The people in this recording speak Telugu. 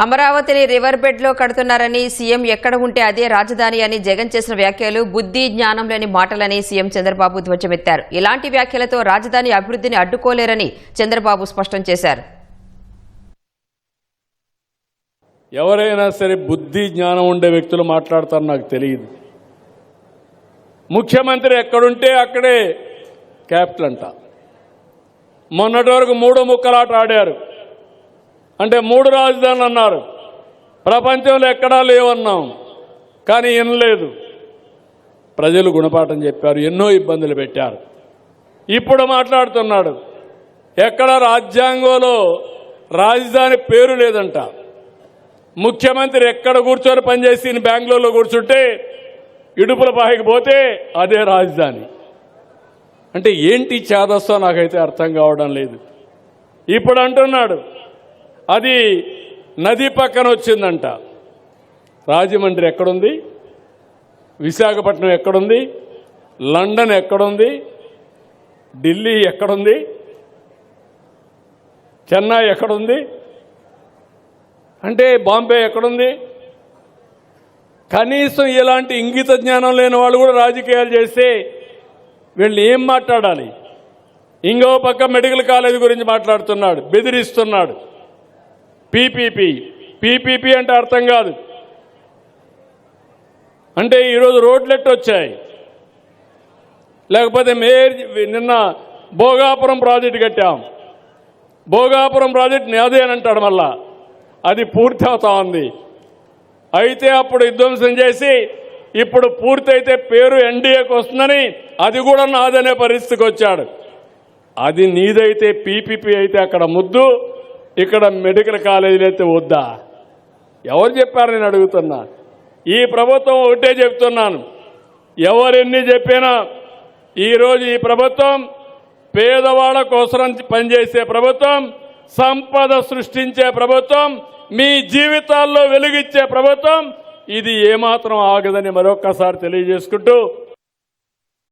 అమరావతిని రివర్ బెడ్లో కడుతున్నారని సీఎం ఎక్కడ ఉంటే అదే రాజధాని అని జగన్ చేసిన వ్యాఖ్యలు బుద్ధి జ్ఞానం లేని మాటలని సీఎం చంద్రబాబు ధ్వజమెత్తారు. ఇలాంటి వ్యాఖ్యలతో రాజధాని అభివృద్ధిని అడ్డుకోలేరని చంద్రబాబు స్పష్టం చేశారు. ఎవరైనా సరే బుద్ధి జ్ఞానం ఉండే వ్యక్తులు మాట్లాడతారు నాకు తెలియదు. ముఖ్యమంత్రి ఎక్కడుంటే అక్కడే క్యాపిటల్ అంట. మొన్నటి వరకు 3 ముక్కలాట ఆడారు. అంటే 3 రాజధానులు అన్నారు. ప్రపంచంలో ఎక్కడా లేవన్నాం, కానీ వినలేదు. ప్రజలు గుణపాఠం చెప్పారు, ఎన్నో ఇబ్బందులు పెట్టారు. ఇప్పుడు మాట్లాడుతున్నాడు ఎక్కడ రాజ్యాంగంలో రాజధాని పేరు లేదంట. ముఖ్యమంత్రి ఎక్కడ కూర్చొని పనిచేసి బెంగళూరులో కూర్చుంటే ఇడుపుల పాయకి పోతే అదే రాజధాని. అంటే ఏంటి చేదస్తో నాకైతే అర్థం కావడం లేదు. ఇప్పుడు అంటున్నాడు అది నది పక్కన వచ్చిందంట. రాజమండ్రి ఎక్కడుంది? విశాఖపట్నం ఎక్కడుంది? లండన్ ఎక్కడుంది? ఢిల్లీ ఎక్కడుంది? చెన్నై ఎక్కడుంది? అంటే బాంబే ఎక్కడుంది? కనీసం ఇలాంటి ఇంగిత జ్ఞానం లేని వాళ్ళు కూడా రాజకీయాలు చేస్తే వీళ్ళు ఏం మాట్లాడాలి? ఇంకో పక్క మెడికల్ కాలేజ్ గురించి మాట్లాడుతున్నాడు, బెదిరిస్తున్నాడు. పీపీపీ అంటే అర్థం కాదు. అంటే ఈరోజు రోడ్లెట్ వచ్చాయి, లేకపోతే నిన్న భోగాపురం ప్రాజెక్టు కట్టాం, భోగాపురం ప్రాజెక్టు నాదే అని అంటాడు. మళ్ళా అది పూర్తి అవుతా ఉంది. అయితే అప్పుడు విధ్వంసం చేసి ఇప్పుడు పూర్తయితే పేరు ఎన్డీఏకి వస్తుందని అది కూడా నాదనే పరిస్థితికి వచ్చాడు. అది నీదైతే పీపీపీ అయితే అక్కడ ముద్దు, ఇక్కడ మెడికల్ కాలేజీలు అయితే వద్దా? ఎవరు చెప్పారు నేను అడుగుతున్నా. ఈ ప్రభుత్వం ఒకటే చెప్తున్నాను, ఎవరెన్ని చెప్పినా ఈరోజు ఈ ప్రభుత్వం పేదవాళ్ళ కోసం పనిచేసే ప్రభుత్వం, సంపద సృష్టించే ప్రభుత్వం, మీ జీవితాల్లో వెలుగిచ్చే ప్రభుత్వం. ఇది ఏమాత్రం ఆగదని మరొక్కసారి తెలియజేసుకుంటూ